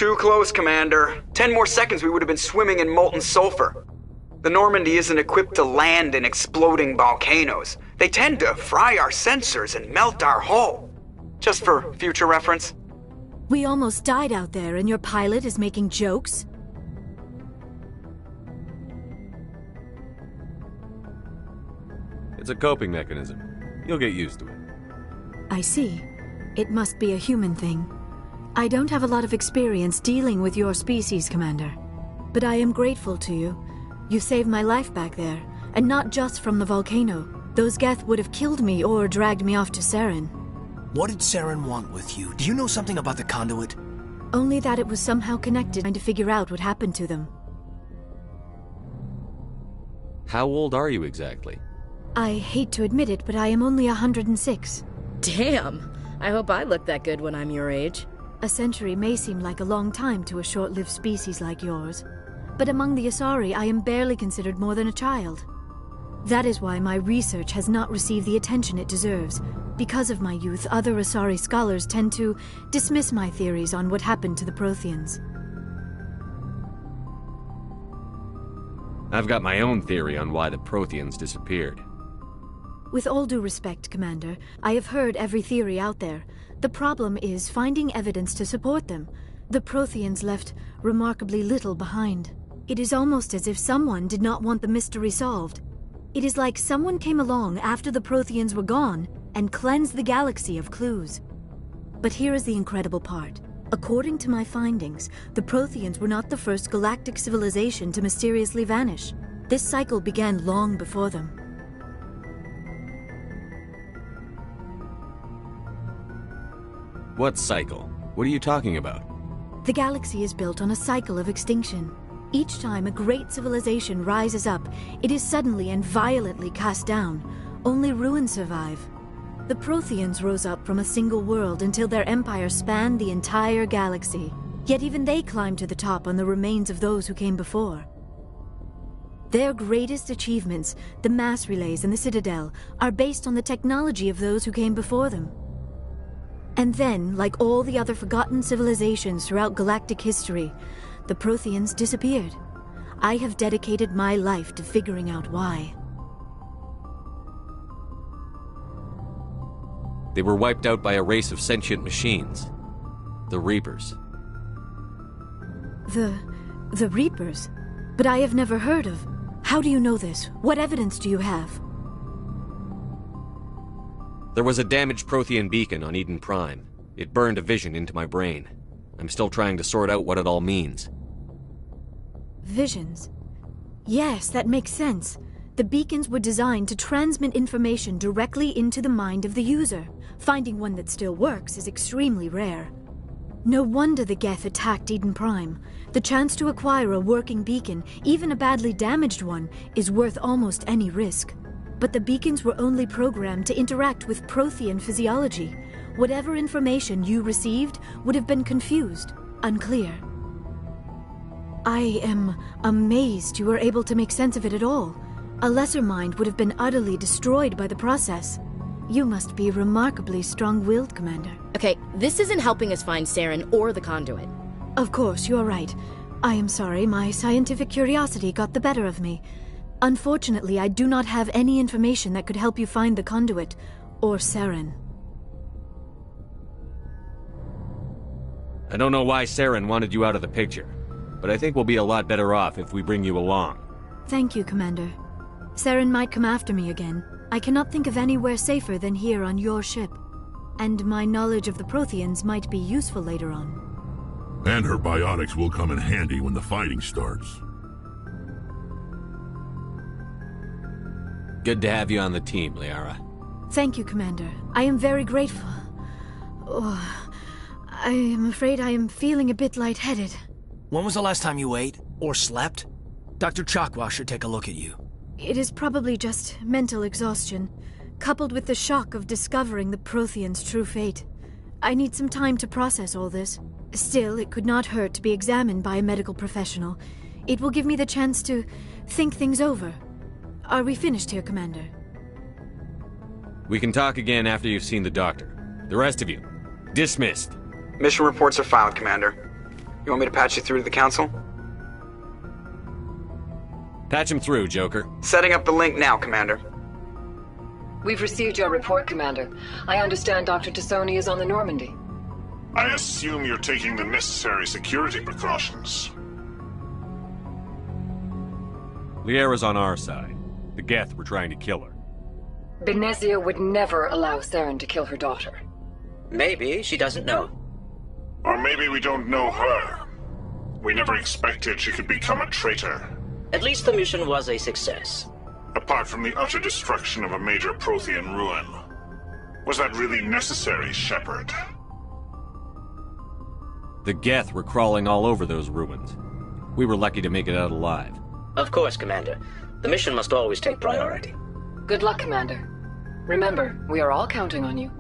Too close, Commander. 10 more seconds we would have been swimming in molten sulfur. The Normandy isn't equipped to land in exploding volcanoes. They tend to fry our sensors and melt our hull. Just for future reference. We almost died out there and your pilot is making jokes? It's a coping mechanism. You'll get used to it. I see. It must be a human thing. I don't have a lot of experience dealing with your species, Commander. But I am grateful to you. You saved my life back there, and not just from the volcano. Those Geth would have killed me or dragged me off to Saren. What did Saren want with you? Do you know something about the conduit? Only that it was somehow connected, trying to figure out what happened to them. How old are you exactly? I hate to admit it, but I am only 106. Damn! I hope I look that good when I'm your age. A century may seem like a long time to a short-lived species like yours. But among the Asari, I am barely considered more than a child. That is why my research has not received the attention it deserves. Because of my youth, other Asari scholars tend to dismiss my theories on what happened to the Protheans. I've got my own theory on why the Protheans disappeared. With all due respect, Commander, I have heard every theory out there. The problem is finding evidence to support them. The Protheans left remarkably little behind. It is almost as if someone did not want the mystery solved. It is like someone came along after the Protheans were gone and cleansed the galaxy of clues. But here is the incredible part. According to my findings, the Protheans were not the first galactic civilization to mysteriously vanish. This cycle began long before them. What cycle? What are you talking about? The galaxy is built on a cycle of extinction. Each time a great civilization rises up, it is suddenly and violently cast down. Only ruins survive. The Protheans rose up from a single world until their empire spanned the entire galaxy. Yet even they climbed to the top on the remains of those who came before. Their greatest achievements, the mass relays and the Citadel, are based on the technology of those who came before them. And then, like all the other forgotten civilizations throughout galactic history, the Protheans disappeared. I have dedicated my life to figuring out why. They were wiped out by a race of sentient machines. The Reapers. The Reapers? But I have never heard of. How do you know this? What evidence do you have? There was a damaged Prothean beacon on Eden Prime. It burned a vision into my brain. I'm still trying to sort out what it all means. Visions? Yes, that makes sense. The beacons were designed to transmit information directly into the mind of the user. Finding one that still works is extremely rare. No wonder the Geth attacked Eden Prime. The chance to acquire a working beacon, even a badly damaged one, is worth almost any risk. But the beacons were only programmed to interact with Prothean physiology. Whatever information you received would have been confused, unclear. I am amazed you were able to make sense of it at all. A lesser mind would have been utterly destroyed by the process. You must be remarkably strong-willed, Commander. Okay, this isn't helping us find Saren or the conduit. Of course, you are right. I am sorry, my scientific curiosity got the better of me. Unfortunately, I do not have any information that could help you find the conduit, or Saren. I don't know why Saren wanted you out of the picture, but I think we'll be a lot better off if we bring you along. Thank you, Commander. Saren might come after me again. I cannot think of anywhere safer than here on your ship. And my knowledge of the Protheans might be useful later on. And her biotics will come in handy when the fighting starts. Good to have you on the team, Liara. Thank you, Commander. I am very grateful. Oh, I am afraid I am feeling a bit lightheaded. When was the last time you ate? Or slept? Dr. Chakwa should take a look at you. It is probably just mental exhaustion, coupled with the shock of discovering the Protheans' true fate. I need some time to process all this. Still, it could not hurt to be examined by a medical professional. It will give me the chance to think things over. Are we finished here, Commander? We can talk again after you've seen the doctor. The rest of you, dismissed. Mission reports are filed, Commander. You want me to patch you through to the council? Patch him through, Joker. Setting up the link now, Commander. We've received your report, Commander. I understand Dr. Tassoni is on the Normandy. I assume you're taking the necessary security precautions. Liara's on our side. The Geth were trying to kill her. Benezia would never allow Saren to kill her daughter. Maybe she doesn't know. Or maybe we don't know her. We never expected she could become a traitor. At least the mission was a success. Apart from the utter destruction of a major Prothean ruin. Was that really necessary, Shepard? The Geth were crawling all over those ruins. We were lucky to make it out alive. Of course, Commander. The mission must always take priority. Good luck, Commander. Remember, we are all counting on you.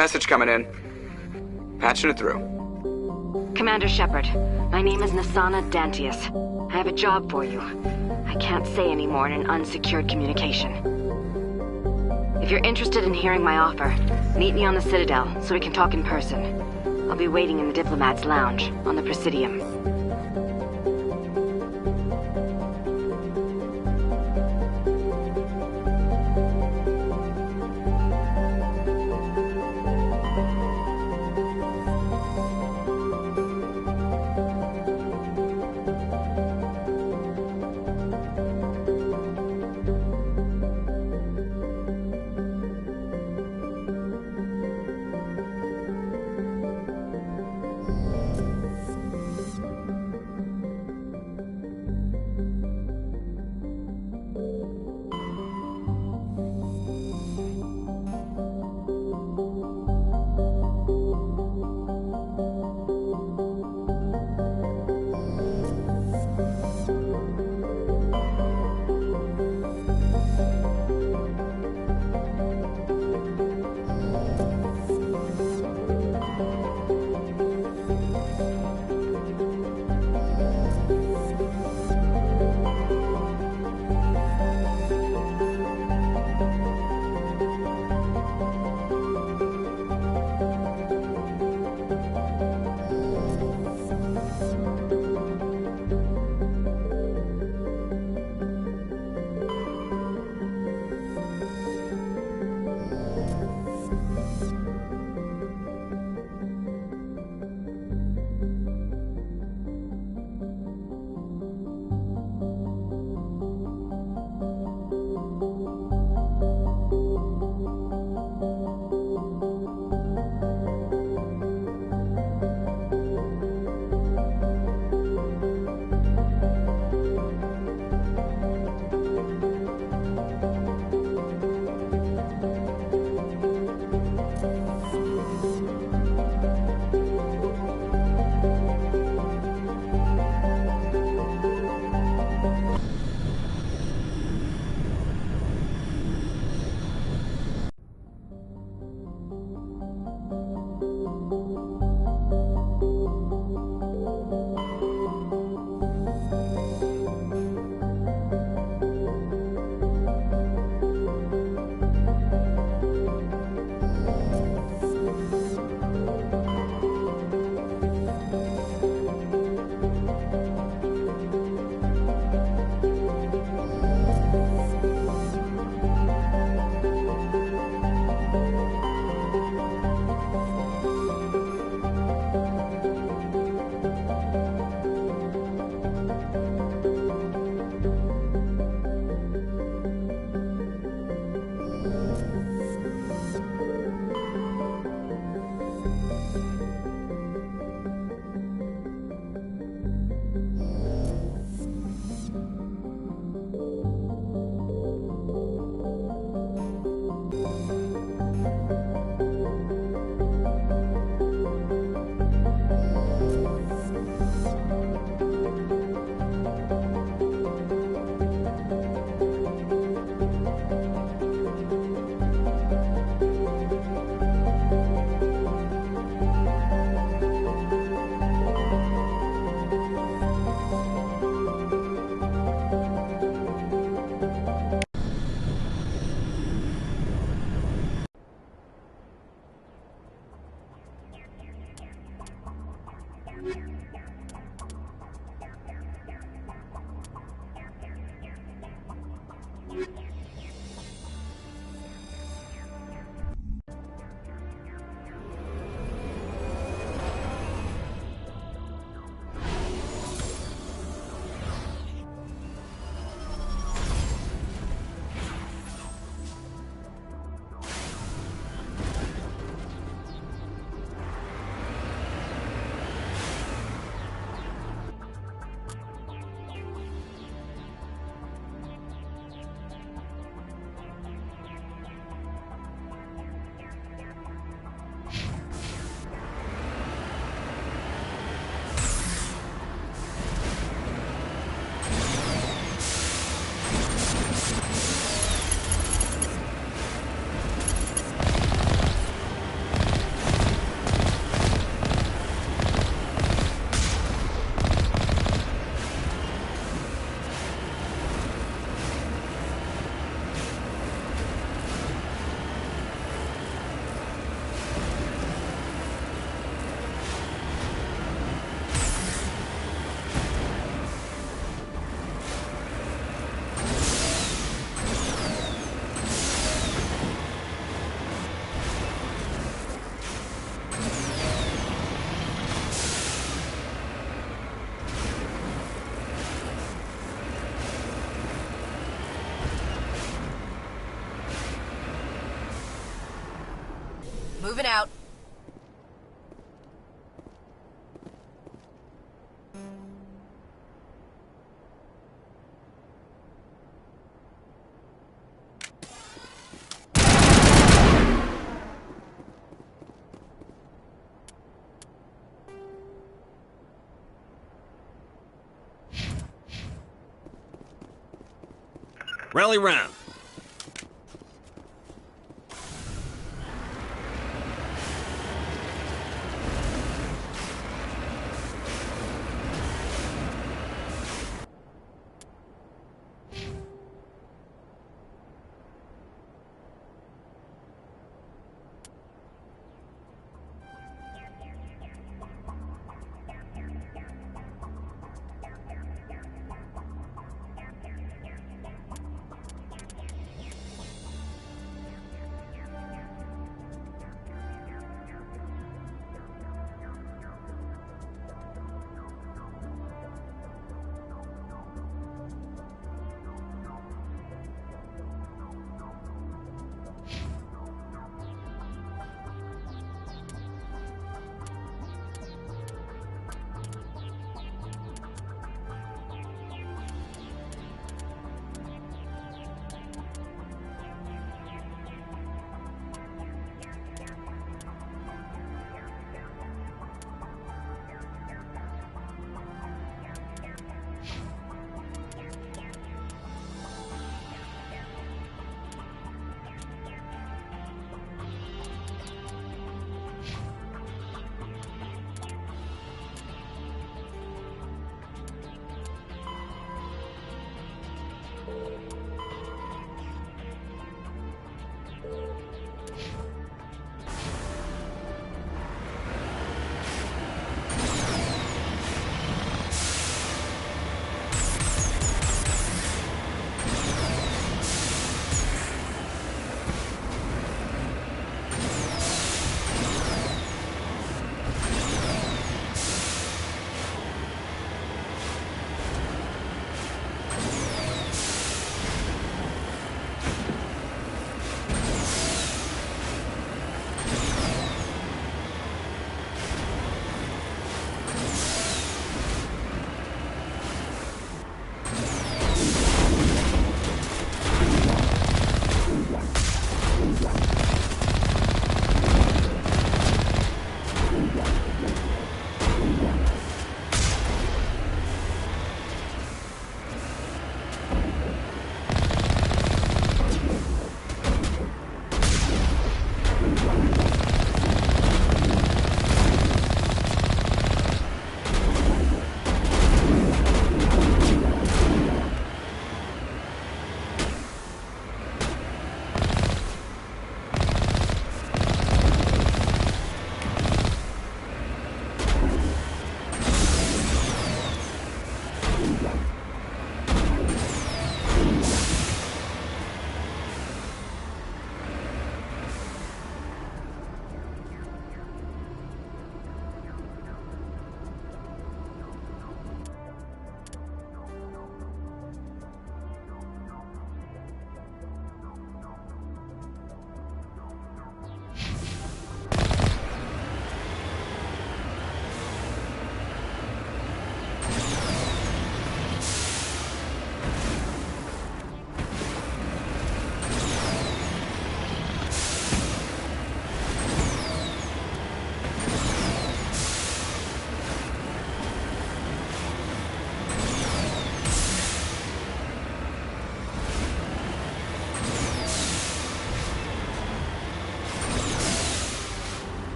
Message coming in. Patching it through. Commander Shepard, my name is Nasana Dantius. I have a job for you. I can't say any more in an unsecured communication. If If you're interested in hearing my offer, meet me on the Citadel so we can talk in person. I'll be waiting in the Diplomat's Lounge on the Presidium. Moving out. Rally round.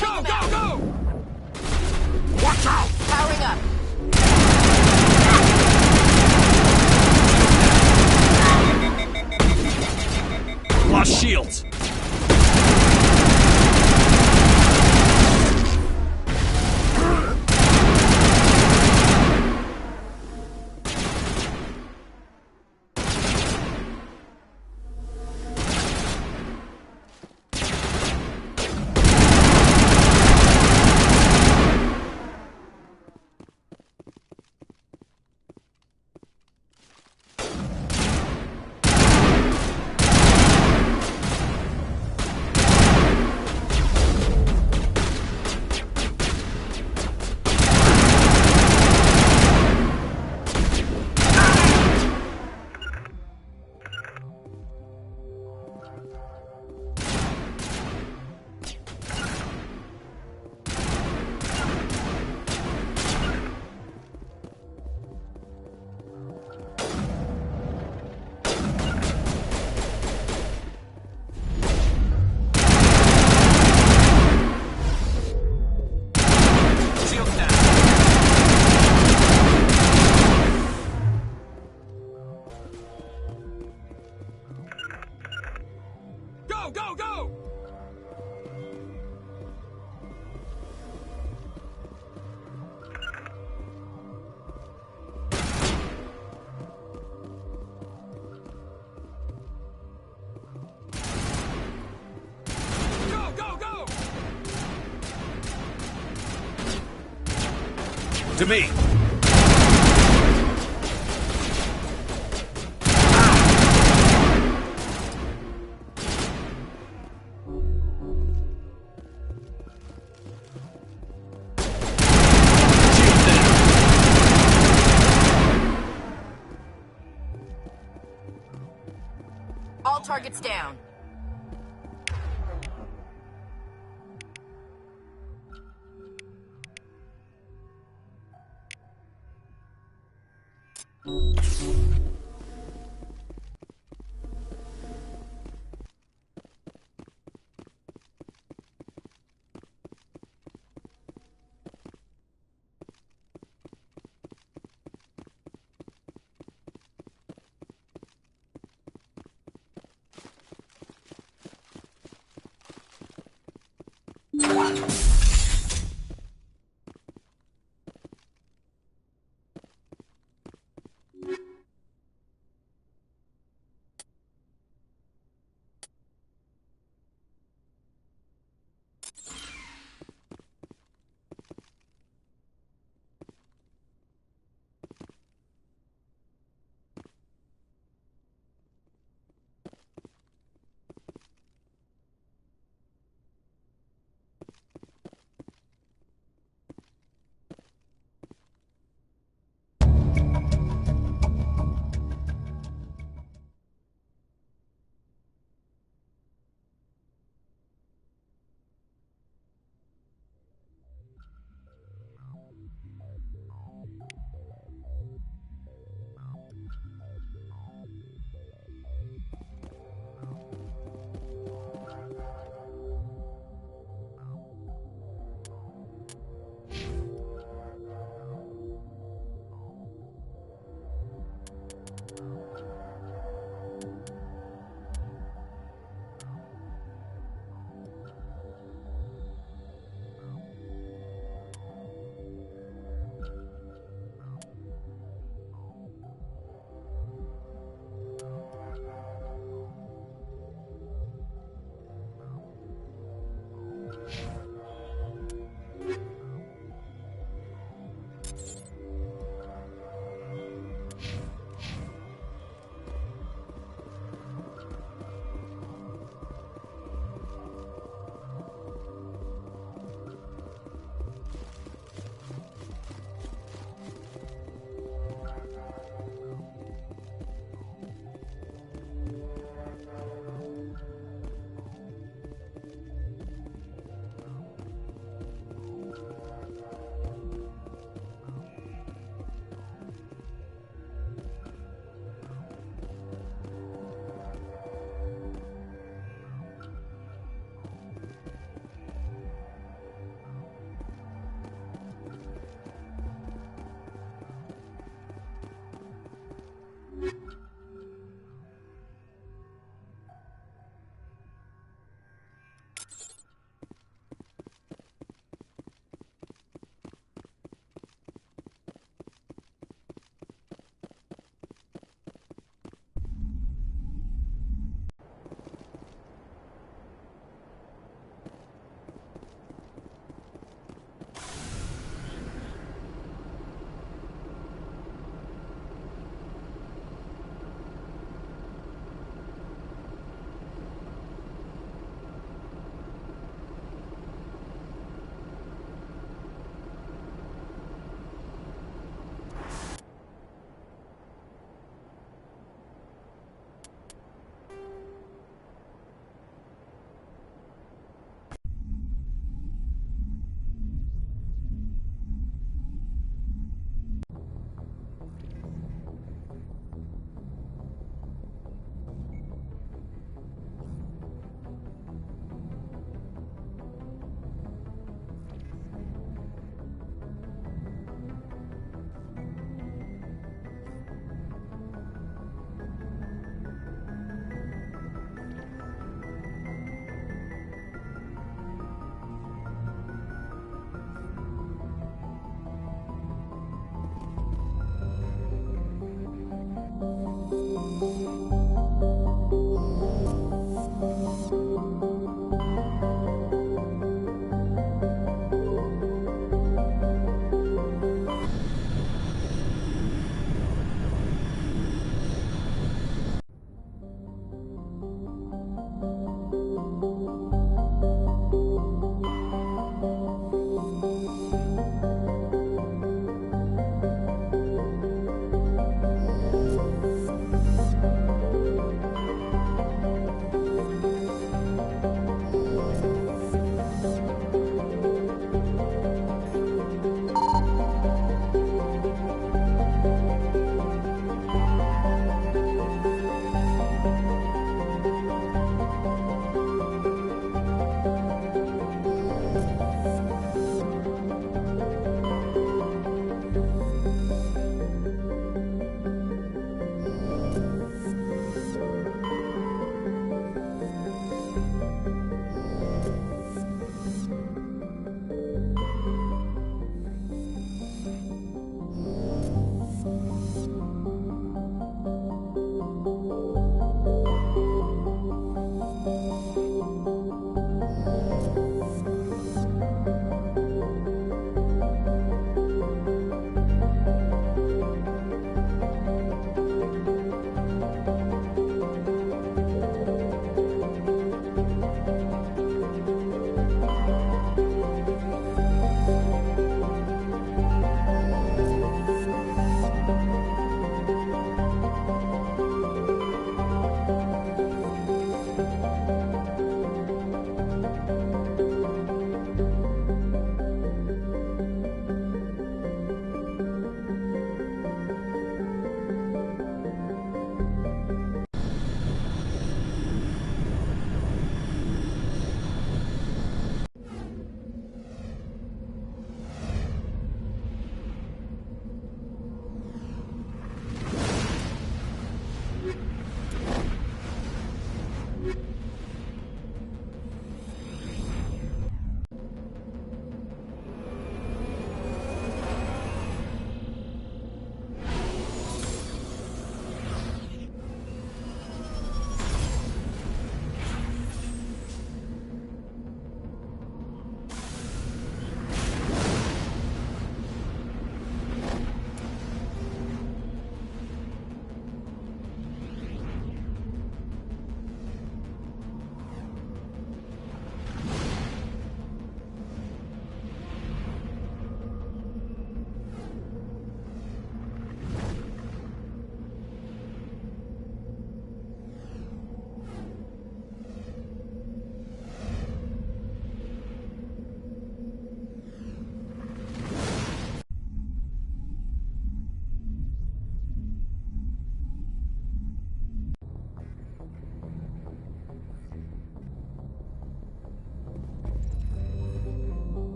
Go, go, go! Watch out! Powering up. Lost shields. Go, go, go! Go, go, go! To me.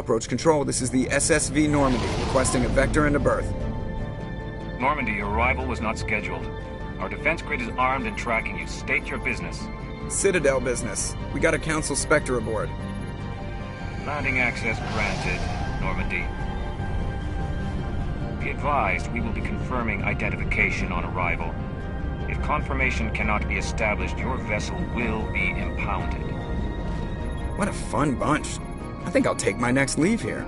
Approach control, this is the SSV Normandy, requesting a vector and a berth. Normandy, your arrival was not scheduled. Our defense grid is armed and tracking you. State your business. Citadel business. We got a Council Spectre aboard. Landing access granted, Normandy. Be advised, we will be confirming identification on arrival. If confirmation cannot be established, your vessel will be impounded. What a fun bunch. I think I'll take my next leave here.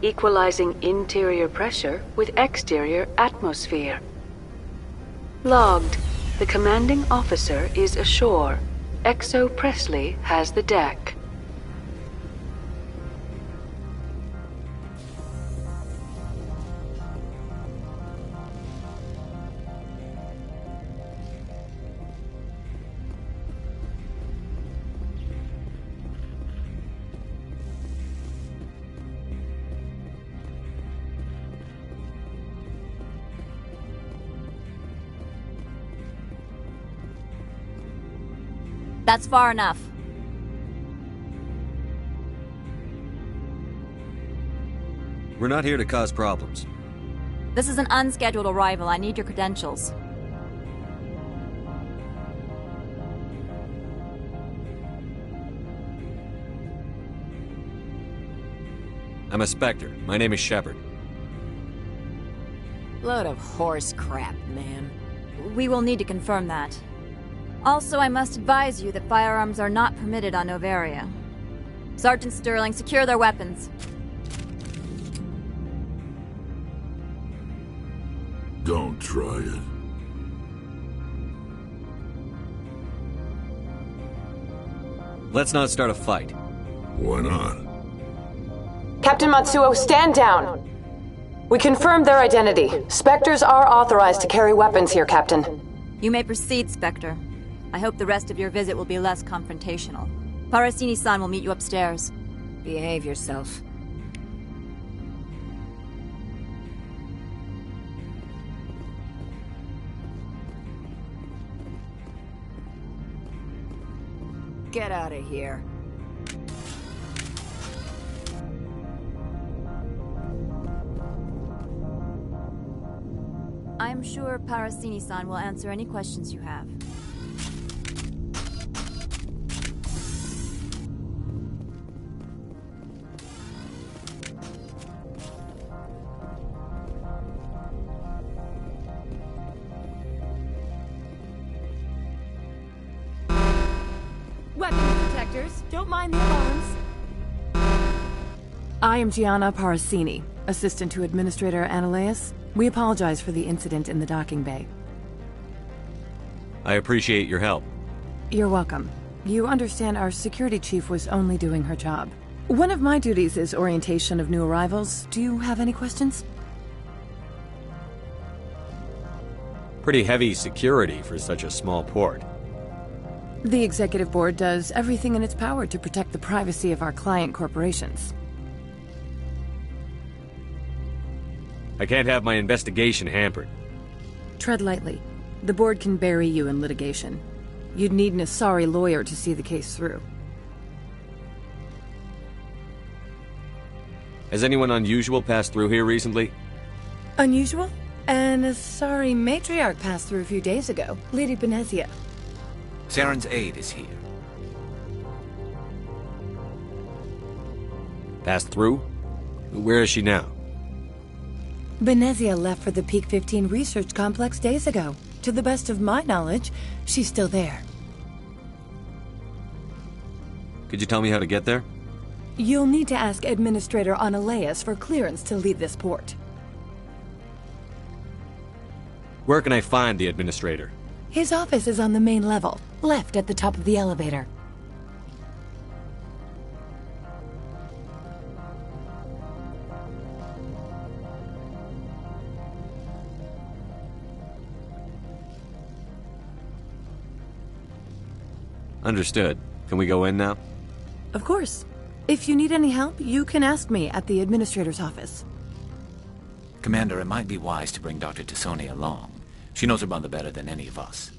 Equalizing interior pressure with exterior atmosphere. Logged. The commanding officer is ashore. XO Presley has the deck. That's far enough. We're not here to cause problems. This is an unscheduled arrival. I need your credentials. I'm a Spectre. My name is Shepard. Load of horse crap, man. We will need to confirm that. Also, I must advise you that firearms are not permitted on Novaria. Sergeant Sterling, secure their weapons. Don't try it. Let's not start a fight. Why not? Captain Matsuo, stand down! We confirmed their identity. Spectres are authorized to carry weapons here, Captain. You may proceed, Spectre. I hope the rest of your visit will be less confrontational. Parasini-san will meet you upstairs. Behave yourself. Get out of here. I'm sure Parasini-san will answer any questions you have. Weapons detectors, don't mind the alarms. I am Gianna Parasini, assistant to Administrator Ananias. We apologize for the incident in the docking bay. I appreciate your help. You're welcome. You understand our security chief was only doing her job. One of my duties is orientation of new arrivals. Do you have any questions? Pretty heavy security for such a small port. The Executive Board does everything in its power to protect the privacy of our client corporations. I can't have my investigation hampered. Tread lightly. The board can bury you in litigation. You'd need an Asari lawyer to see the case through. Has anyone unusual passed through here recently? Unusual? An Asari matriarch passed through a few days ago, Lady Benezia. Saren's aide is here. Passed through? Where is she now? Benezia left for the Peak 15 research complex days ago. To the best of my knowledge, she's still there. Could you tell me how to get there? You'll need to ask Administrator Analeas for clearance to leave this port. Where can I find the Administrator? His office is on the main level, left at the top of the elevator. Understood. Can we go in now? Of course. If you need any help, you can ask me at the Administrator's office. Commander, it might be wise to bring Dr. Tassoni along. She knows her mother better than any of us.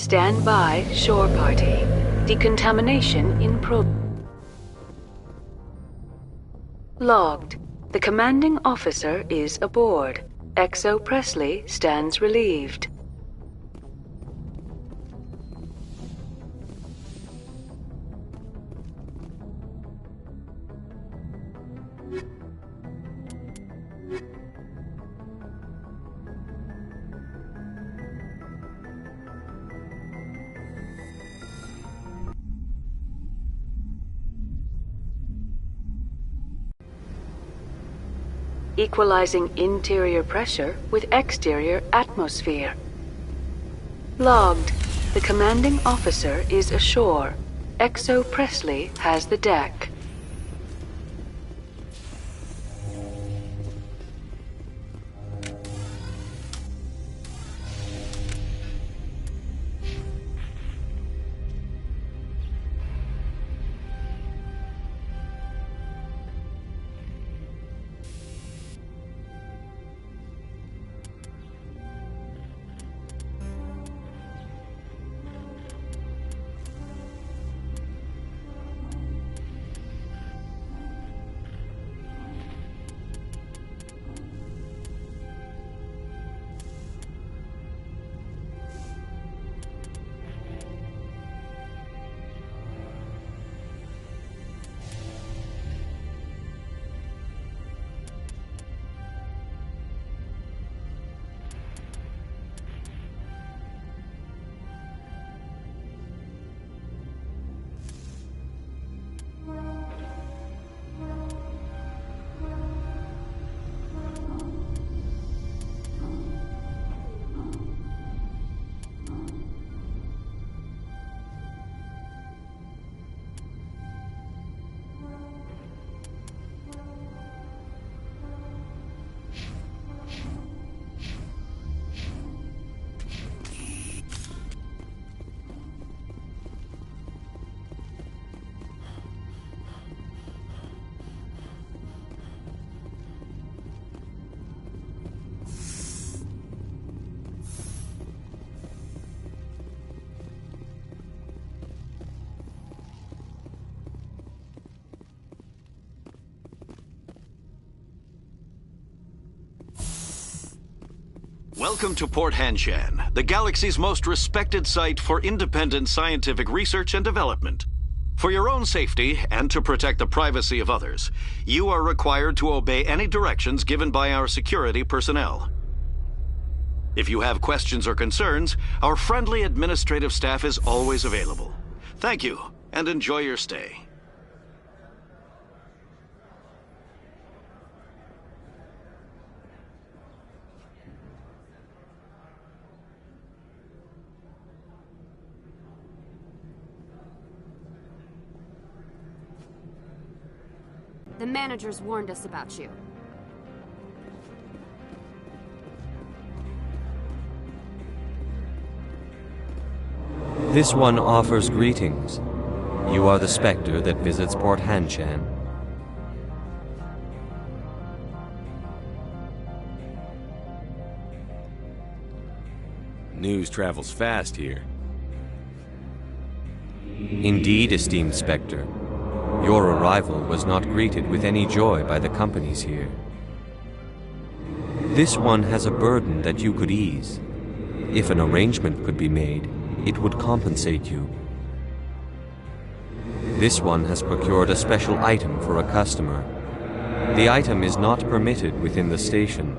Stand by, shore party. Decontamination in Logged. The commanding officer is aboard. XO Presley stands relieved. Equalizing interior pressure with exterior atmosphere. Logged. The commanding officer is ashore. XO Presley has the deck. Welcome to Port Hanshan, the galaxy's most respected site for independent scientific research and development. For your own safety and to protect the privacy of others, you are required to obey any directions given by our security personnel. If you have questions or concerns, our friendly administrative staff is always available. Thank you, and enjoy your stay. The managers warned us about you. This one offers greetings. You are the Spectre that visits Port Hanshan. News travels fast here. Indeed, esteemed Spectre. Your arrival was not greeted with any joy by the companies here. This one has a burden that you could ease. If an arrangement could be made, it would compensate you. This one has procured a special item for a customer. The item is not permitted within the station,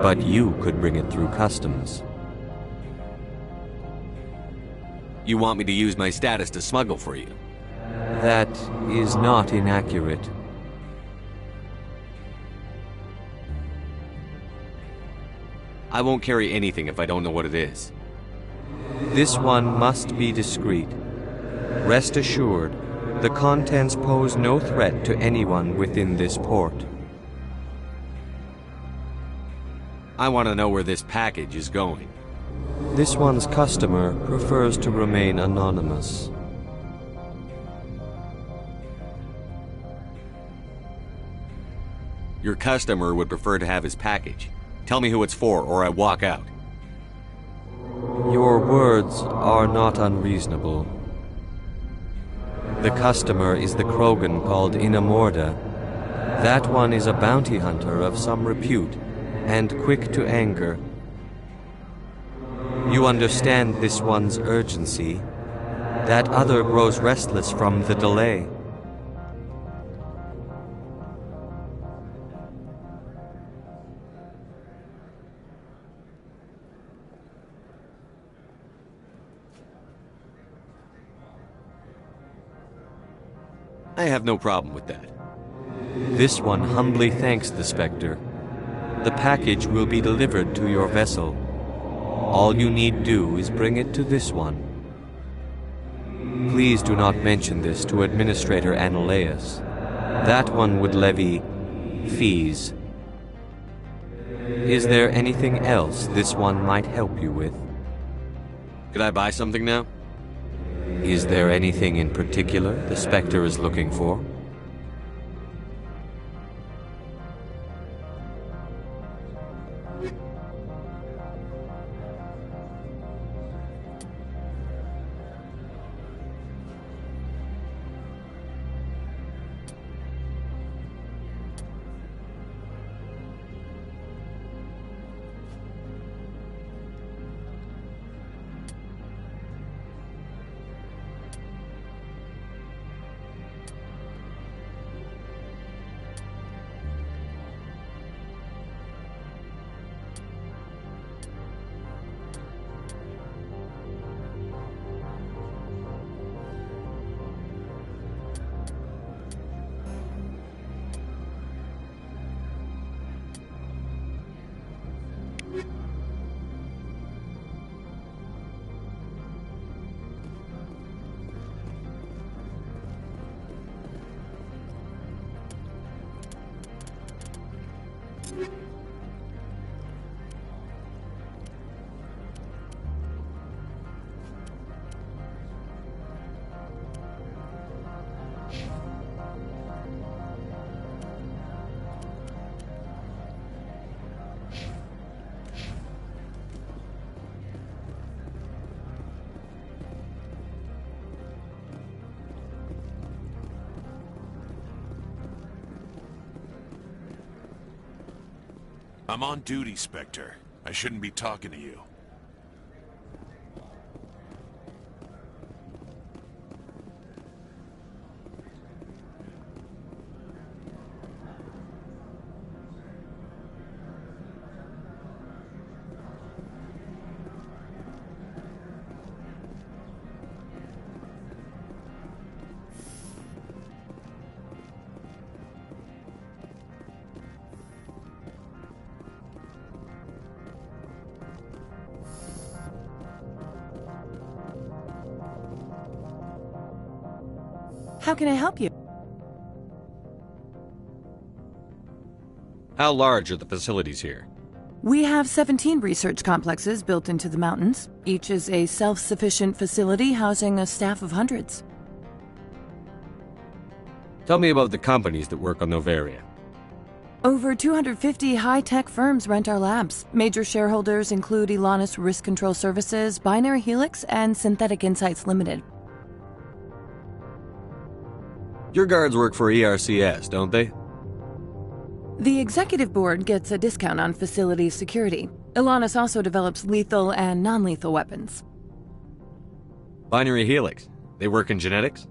but you could bring it through customs. You want me to use my status to smuggle for you? That is not inaccurate. I won't carry anything if I don't know what it is. This one must be discreet. Rest assured, the contents pose no threat to anyone within this port. I want to know where this package is going. This one's customer prefers to remain anonymous. Your customer would prefer to have his package. Tell me who it's for, or I walk out. Your words are not unreasonable. The customer is the Krogan called Inamorda. That one is a bounty hunter of some repute, and quick to anger. You understand this one's urgency. That other grows restless from the delay. I have no problem with that. This one humbly thanks the Spectre. The package will be delivered to your vessel. All you need do is bring it to this one. Please do not mention this to Administrator Analeus. That one would levy fees. Is there anything else this one might help you with? Could I buy something now? Is there anything in particular the Spectre is looking for? I'm on duty, Spectre. I shouldn't be talking to you. How can I help you? How large are the facilities here? We have 17 research complexes built into the mountains. Each is a self-sufficient facility housing a staff of hundreds. Tell me about the companies that work on Noveria. Over 250 high-tech firms rent our labs. Major shareholders include Elanus Risk Control Services, Binary Helix, and Synthetic Insights Limited. Your guards work for ERCS, don't they? The executive board gets a discount on facility security. Elanus also develops lethal and non-lethal weapons. Binary Helix. They work in genetics?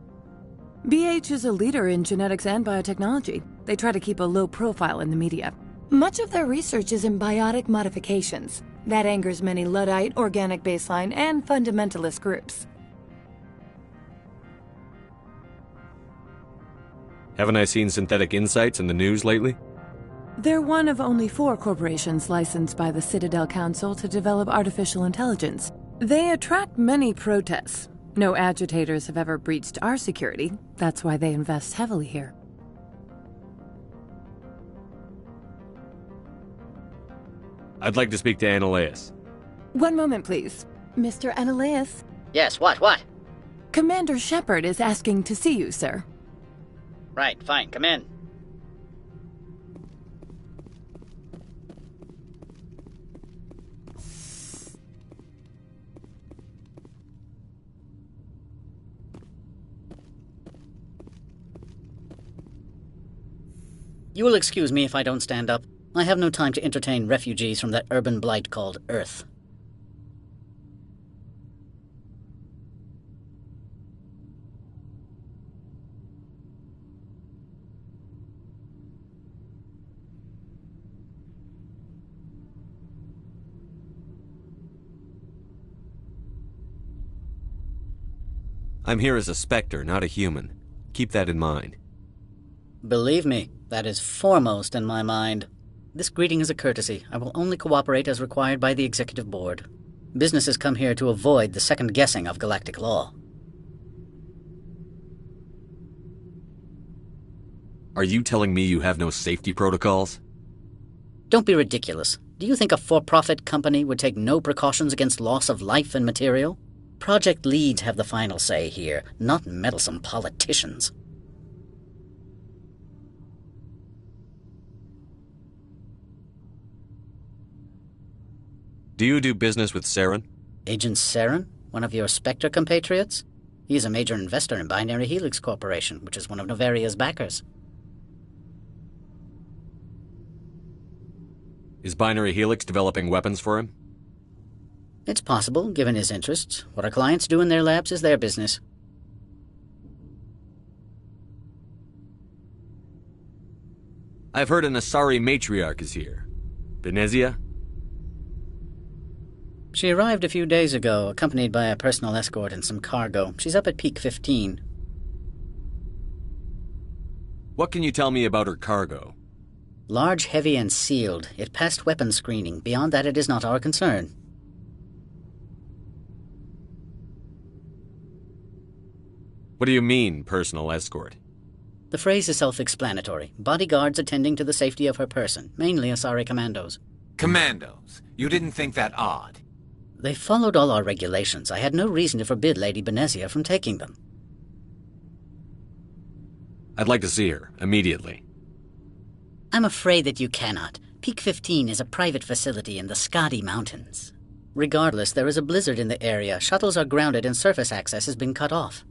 BH is a leader in genetics and biotechnology. They try to keep a low profile in the media. Much of their research is in biotic modifications. That angers many Luddite, organic baseline, and fundamentalist groups. Haven't I seen Synthetic Insights in the news lately? They're one of only 4 corporations licensed by the Citadel Council to develop artificial intelligence. They attract many protests. No agitators have ever breached our security. That's why they invest heavily here. I'd like to speak to Annaleus. One moment, please. Mr. Annaleus? Yes, what? Commander Shepard is asking to see you, sir. Right, fine, come in. You will excuse me if I don't stand up. I have no time to entertain refugees from that urban blight called Earth. I'm here as a Spectre, not a human. Keep that in mind. Believe me, that is foremost in my mind. This greeting is a courtesy. I will only cooperate as required by the Executive Board. Businesses come here to avoid the second guessing of galactic law. Are you telling me you have no safety protocols? Don't be ridiculous. Do you think a for-profit company would take no precautions against loss of life and material? Project leads have the final say here, not meddlesome politicians. Do you do business with Saren? Agent Saren? One of your Spectre compatriots? He is a major investor in Binary Helix Corporation, which is one of Novaria's backers. Is Binary Helix developing weapons for him? It's possible, given his interests. What our clients do in their labs is their business. I've heard an Asari matriarch is here. Benezia? She arrived a few days ago, accompanied by a personal escort and some cargo. She's up at Peak 15. What can you tell me about her cargo? Large, heavy, and sealed. It passed weapons screening. Beyond that, it is not our concern. What do you mean, personal escort? The phrase is self-explanatory. Bodyguards attending to the safety of her person, mainly Asari commandos. Commandos? You didn't think that odd? They followed all our regulations. I had no reason to forbid Lady Benezia from taking them. I'd like to see her, immediately. I'm afraid that you cannot. Peak 15 is a private facility in the Skadi Mountains. Regardless, there is a blizzard in the area. Shuttles are grounded and surface access has been cut off.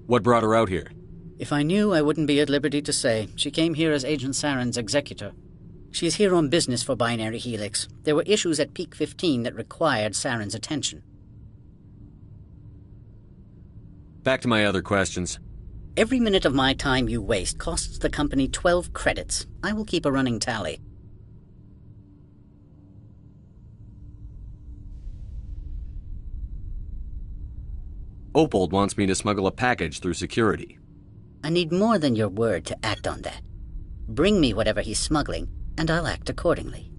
What brought her out here? If I knew, I wouldn't be at liberty to say. She came here as Agent Saren's executor. She is here on business for Binary Helix. There were issues at Peak 15 that required Saren's attention. Back to my other questions. Every minute of my time you waste costs the company 12 credits. I will keep a running tally. Opold wants me to smuggle a package through security. I need more than your word to act on that. Bring me whatever he's smuggling, and I'll act accordingly.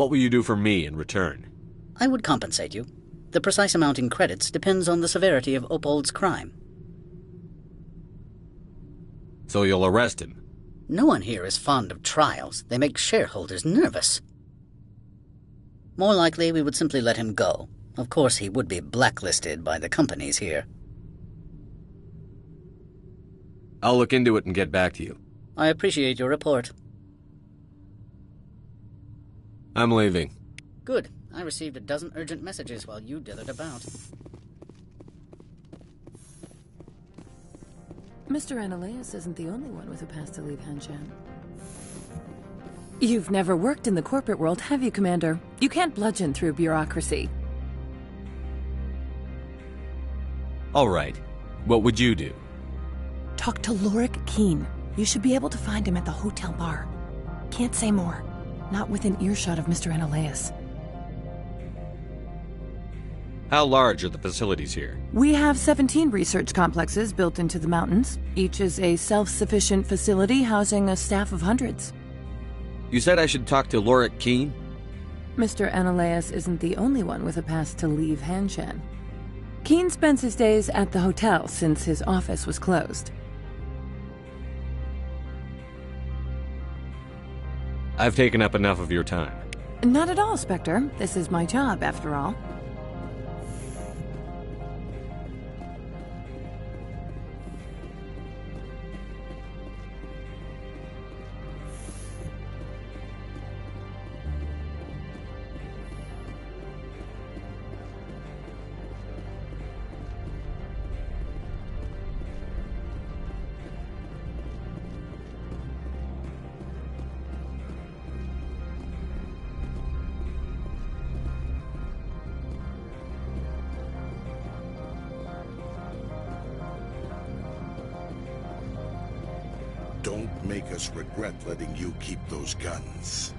What will you do for me in return? I would compensate you. The precise amount in credits depends on the severity of Opold's crime. So you'll arrest him? No one here is fond of trials. They make shareholders nervous. More likely, we would simply let him go. Of course, he would be blacklisted by the companies here. I'll look into it and get back to you. I appreciate your report. I'm leaving. Good. I received a dozen urgent messages while you dithered about. Mr. Ananias isn't the only one with a pass to leave Hanshan. You've never worked in the corporate world, have you, Commander? You can't bludgeon through bureaucracy. All right. What would you do? Talk to Lorik Keen. You should be able to find him at the hotel bar. Can't say more. Not within earshot of Mr. Ananias. How large are the facilities here? We have 17 research complexes built into the mountains. Each is a self-sufficient facility housing a staff of hundreds. You said I should talk to Lorik Keen? Mr. Ananias isn't the only one with a pass to leave Hanshan. Keen spends his days at the hotel since his office was closed. I've taken up enough of your time. Not at all, Spectre. This is my job, after all. Don't make us regret letting you keep those guns.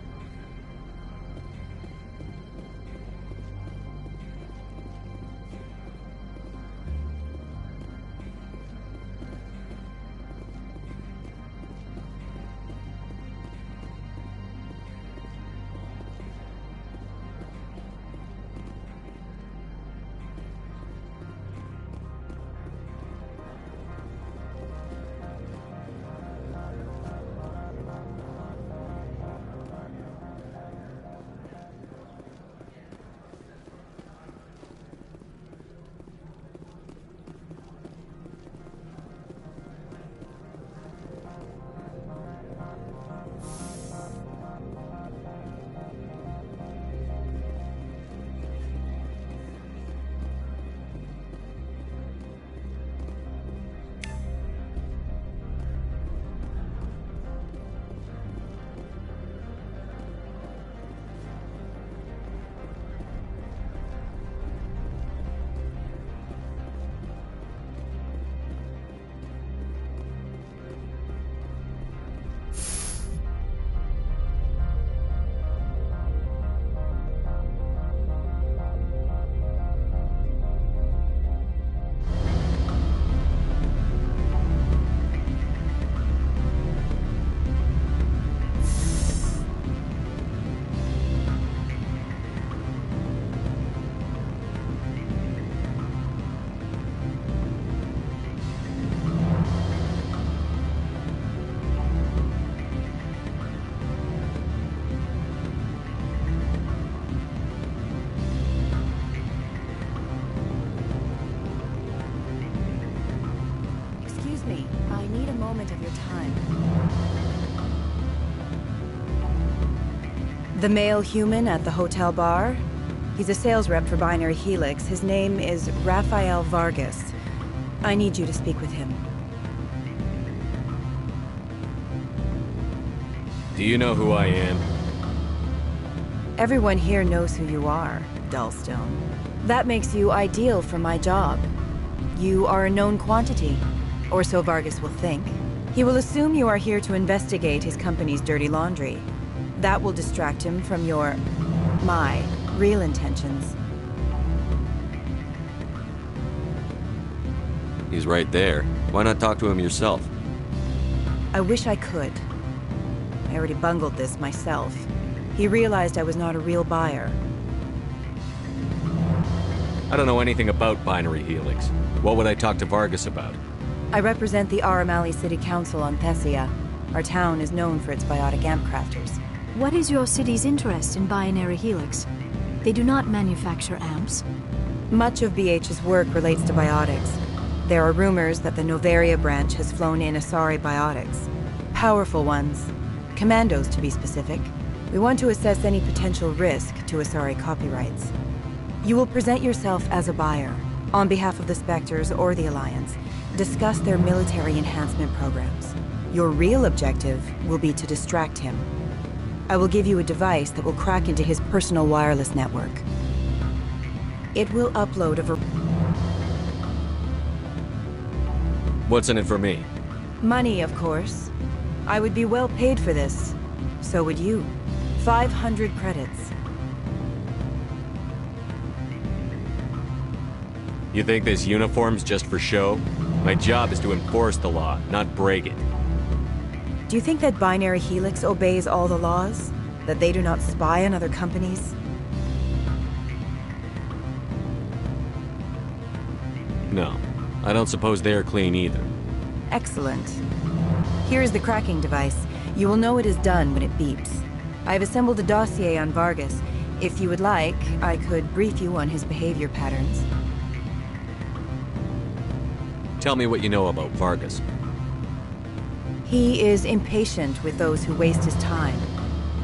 The male human at the hotel bar? He's a sales rep for Binary Helix. His name is Rafael Vargas. I need you to speak with him. Do you know who I am? Everyone here knows who you are, Dullstone. That makes you ideal for my job. You are a known quantity, or so Vargas will think. He will assume you are here to investigate his company's dirty laundry. That will distract him from my real intentions. He's right there. Why not talk to him yourself? I wish I could. I already bungled this myself. He realized I was not a real buyer. I don't know anything about binary helix. What would I talk to Vargas about? I represent the Aramali City Council on Thessia. Our town is known for its biotic amp crafters. What is your city's interest in binary helix? They do not manufacture amps. Much of BH's work relates to biotics. There are rumors that the Novaria branch has flown in Asari biotics. Powerful ones. Commandos, to be specific. We want to assess any potential risk to Asari copyrights. You will present yourself as a buyer, on behalf of the Spectres or the Alliance. Discuss their military enhancement programs. Your real objective will be to distract him. I will give you a device that will crack into his personal wireless network. It will upload a What's in it for me? Money, of course. I would be well paid for this. So would you. 500 credits. You think this uniform's just for show? My job is to enforce the law, not break it. Do you think that Binary Helix obeys all the laws? That they do not spy on other companies? No. I don't suppose they're clean either. Excellent. Here is the cracking device. You will know it is done when it beeps. I have assembled a dossier on Vargas. If you would like, I could brief you on his behavior patterns. Tell me what you know about Vargas. He is impatient with those who waste his time.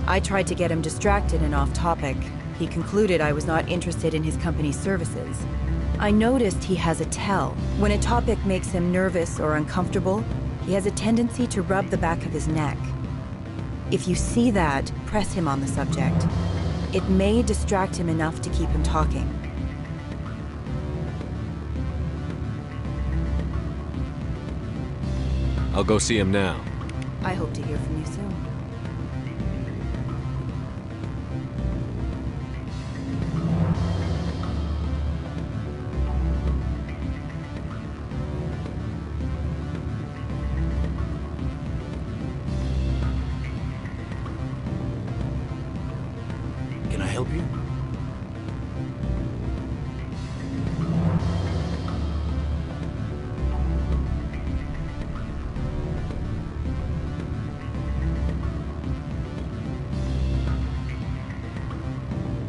I tried to get him distracted and off topic. He concluded I was not interested in his company's services. I noticed he has a tell. When a topic makes him nervous or uncomfortable, he has a tendency to rub the back of his neck. If you see that, press him on the subject. It may distract him enough to keep him talking. I'll go see him now. I hope to hear from you soon. Can I help you?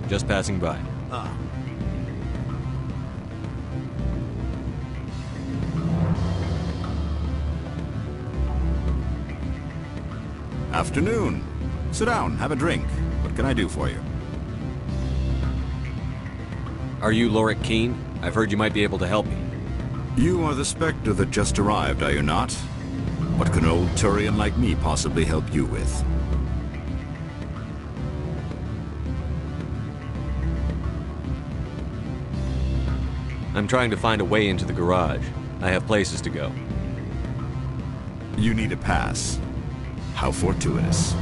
Just passing by. Ah. Afternoon. Sit down, have a drink. What can I do for you? Are you Lorik Keen? I've heard you might be able to help me. You are the Spectre that just arrived, are you not? What can an old Turian like me possibly help you with? I'm trying to find a way into the garage. I have places to go. You need a pass. How fortuitous.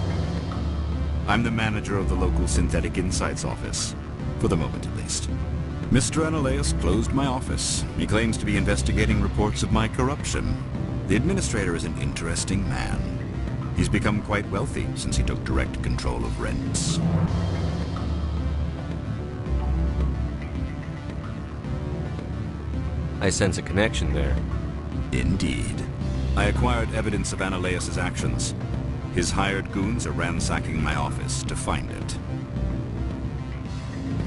I'm the manager of the local Synthetic Insights office. For the moment, at least. Mr. Analaeus closed my office. He claims to be investigating reports of my corruption. The administrator is an interesting man. He's become quite wealthy since he took direct control of rents. I sense a connection there. Indeed. I acquired evidence of Analaeus' actions. His hired goons are ransacking my office to find it.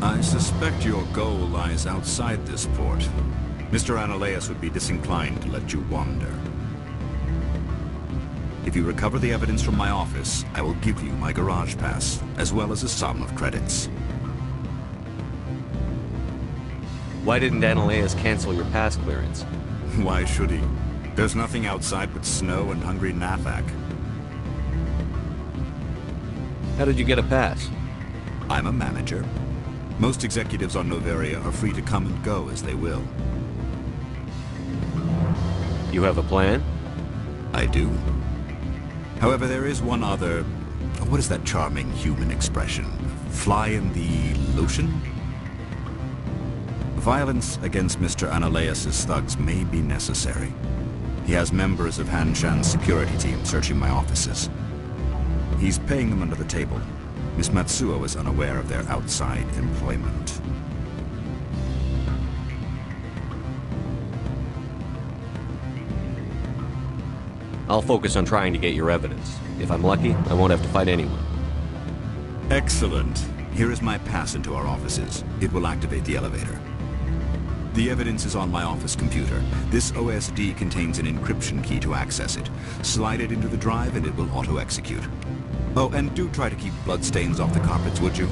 I suspect your goal lies outside this port. Mr. Analaeus would be disinclined to let you wander. If you recover the evidence from my office, I will give you my garage pass, as well as a sum of credits. Why didn't Analaeus cancel your pass clearance? Why should he? There's nothing outside but snow and hungry Nathak. How did you get a pass? I'm a manager. Most executives on Novaria are free to come and go as they will. You have a plan? I do. However, there is one other... What is that charming human expression? Fly in the lotion? Violence against Mr. Analaeus' thugs may be necessary. He has members of Han Shan's security team searching my offices. He's paying them under the table. Miss Matsuo is unaware of their outside employment. I'll focus on trying to get your evidence. If I'm lucky, I won't have to fight anyone. Excellent. Here is my pass into our offices. It will activate the elevator. The evidence is on my office computer. This OSD contains an encryption key to access it. Slide it into the drive and it will auto-execute. Oh, and do try to keep bloodstains off the carpets, would you?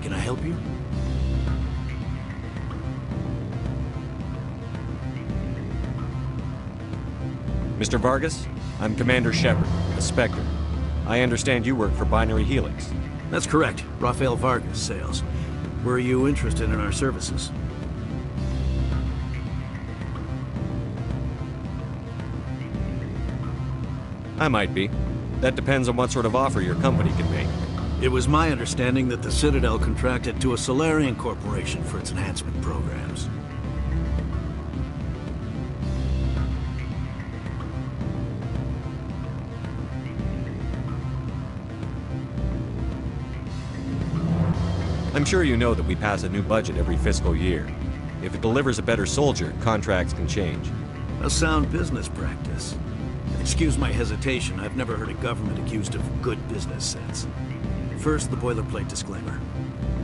Can I help you? Mr. Vargas, I'm Commander Shepard, a Spectre. I understand you work for Binary Helix. That's correct. Rafael Vargas, sales. Were you interested in our services? I might be. That depends on what sort of offer your company can make. It was my understanding that the Citadel contracted to a Solarian corporation for its enhancement programs. I'm sure you know that we pass a new budget every fiscal year. If it delivers a better soldier, contracts can change. A sound business practice. Excuse my hesitation, I've never heard a government accused of good business sense. First, the boilerplate disclaimer.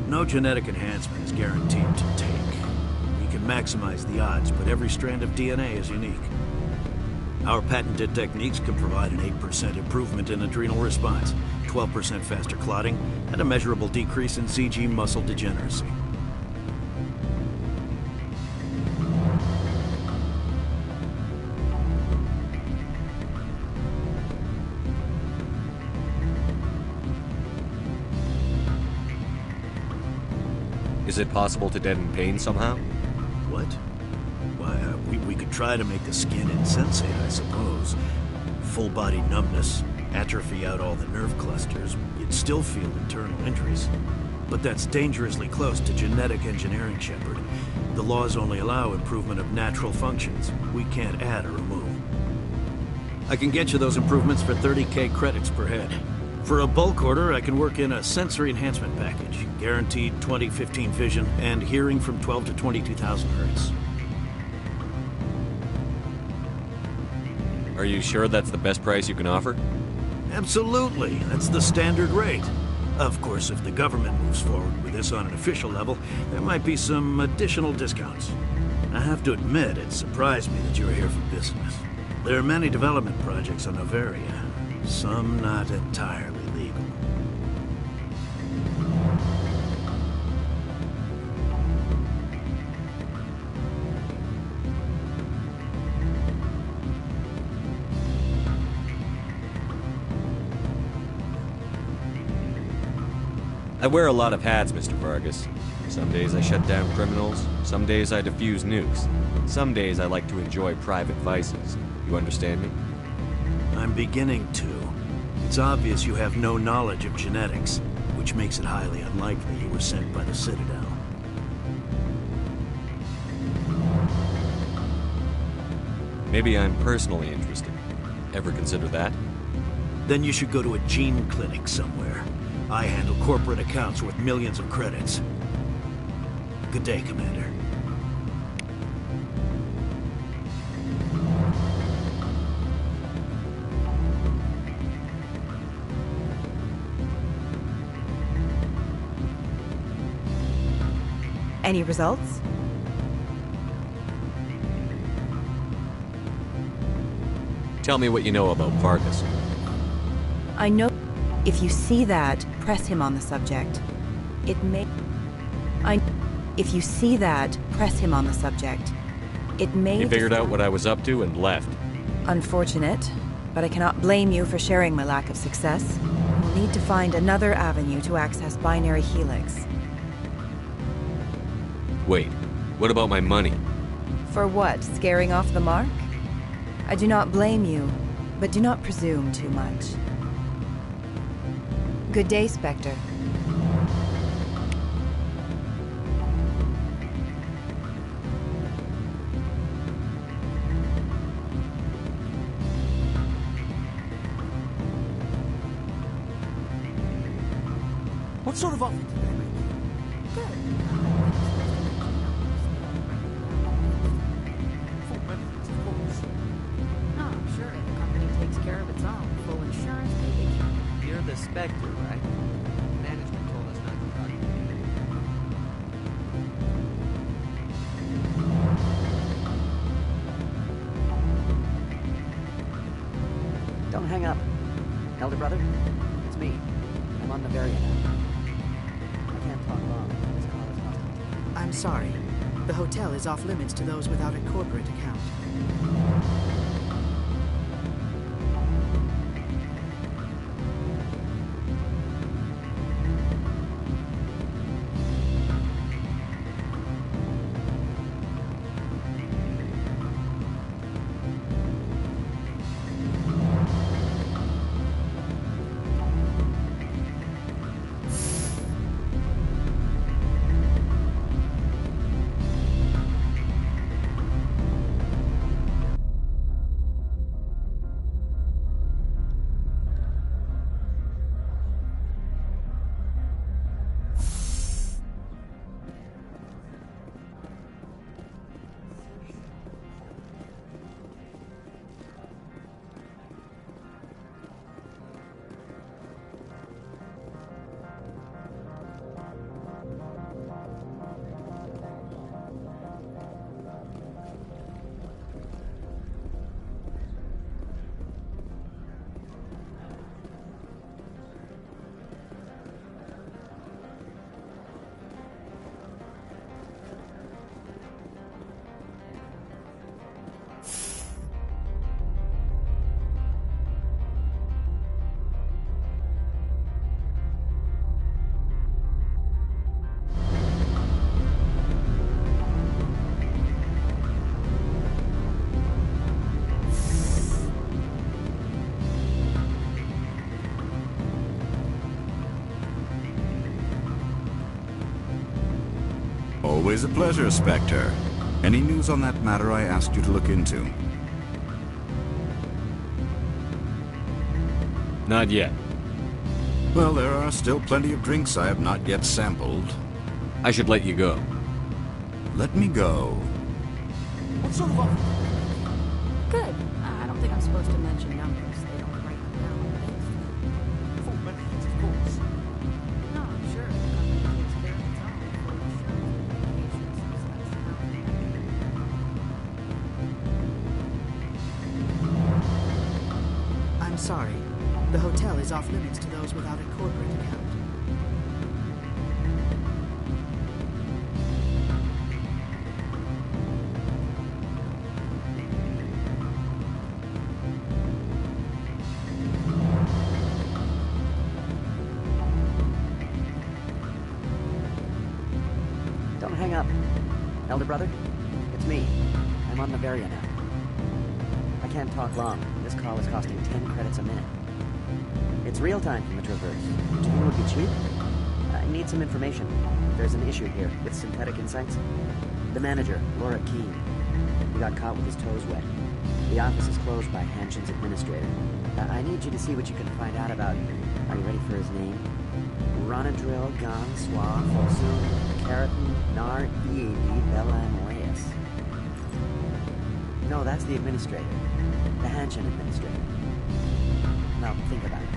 No genetic enhancement is guaranteed to take. We can maximize the odds, but every strand of DNA is unique. Our patented techniques can provide an 8% improvement in adrenal response, 12% faster clotting, and a measurable decrease in CG muscle degeneracy. Is it possible to deaden pain somehow? What? Why, we could try to make the skin insensate, I suppose. Full body numbness, atrophy out all the nerve clusters, you'd still feel internal injuries. But that's dangerously close to genetic engineering, Shepard. The laws only allow improvement of natural functions. We can't add or remove. I can get you those improvements for 30K credits per head. For a bulk order, I can work in a sensory enhancement package. Guaranteed 20/15 vision and hearing from 12 to 22,000 hertz. Are you sure that's the best price you can offer? Absolutely. That's the standard rate. Of course, if the government moves forward with this on an official level, there might be some additional discounts. I have to admit, it surprised me that you were here for business. There are many development projects on Noveria, some not entirely legal. I wear a lot of hats, Mr. Vargas. Some days I shut down criminals, some days I defuse nukes. Some days I like to enjoy private vices. You understand me? I'm beginning to. It's obvious you have no knowledge of genetics, which makes it highly unlikely you were sent by the Citadel. Maybe I'm personally interested. Ever consider that? Then you should go to a gene clinic somewhere. I handle corporate accounts worth millions of credits. Good day, Commander. Any results? Tell me what you know about Vargas. I know if you see that, press him on the subject. It may... If you see that, press him on the subject. It may... He figured out what I was up to and left. Unfortunate, but I cannot blame you for sharing my lack of success. We'll need to find another avenue to access binary helix. Wait, what about my money? For what, scaring off the mark? I do not blame you, but do not presume too much. Good day, Spectre. What sort of offer did they make you? Good. Full benefits, of course. No, sure. The company takes care of its own. Full insurance, maybe. You're the Spectre, right? Management told us not to talk. Don't hang up. Elder brother, it's me. I'm on Bavaria now. I can't talk long. This call is hostile. I'm sorry. The hotel is off limits to those without a corporate account. Always a pleasure, Spectre. Any news on that matter I asked you to look into? Not yet. Well, there are still plenty of drinks I have not yet sampled. I should let you go. Let me go. What sort of offer? Good. I don't think I'm supposed to mention numbers. They don't write them down on things. Full benefits, of course. No, sure. The company takes care of its own. Full insurance, vacations, so that's how they I'm sorry. The hotel is off limits to those without a corporate account. Elder brother? It's me. I'm on Bavaria now. I can't talk long. This call is costing 10 credits a minute. It's real time from the Traverse. Do you think it would be cheap? I need some information. There's an issue here with Synthetic Insights. The manager, Laura Keene. He got caught with his toes wet. The office is closed by Hanshin's administrator. I need you to see what you can find out about... Are you ready for his name? Ronadril Gon Swa Fosun Keratin Nar Ead Bella Moeus. No, that's the administrator. The Hanshin administrator. Now, think about it.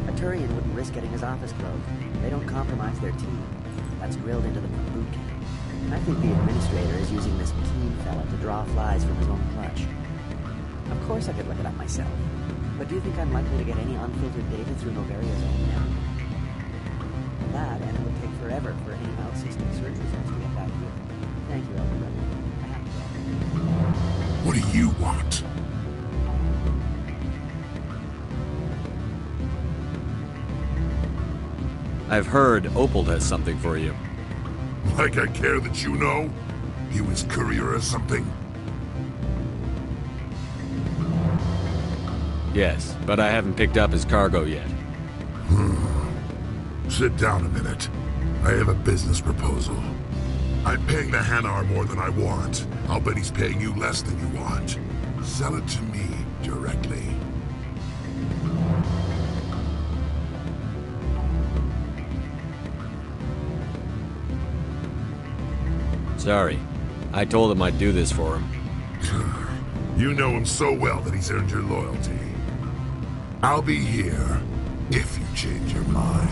A Turian wouldn't risk getting his office closed. They don't compromise their team. That's drilled into them from boot camp. I think the administrator is using this Keene fella to draw flies from his own clutch. Of course I could look it up myself. But do you think I'm likely to get any unfiltered data through Novaria's own network? That, and it would take forever for any out-system search results to get back here. Thank you, Elder Brother. I have to go. What do you want? I've heard Opal has something for you. Like I care that you know? You his courier or something? Yes, but I haven't picked up his cargo yet. Sit down a minute. I have a business proposal. I'm paying the Hanar more than I want. I'll bet he's paying you less than you want. Sell it to me directly. Sorry. I told him I'd do this for him. You know him so well that he's earned your loyalty. I'll be here if you change your mind.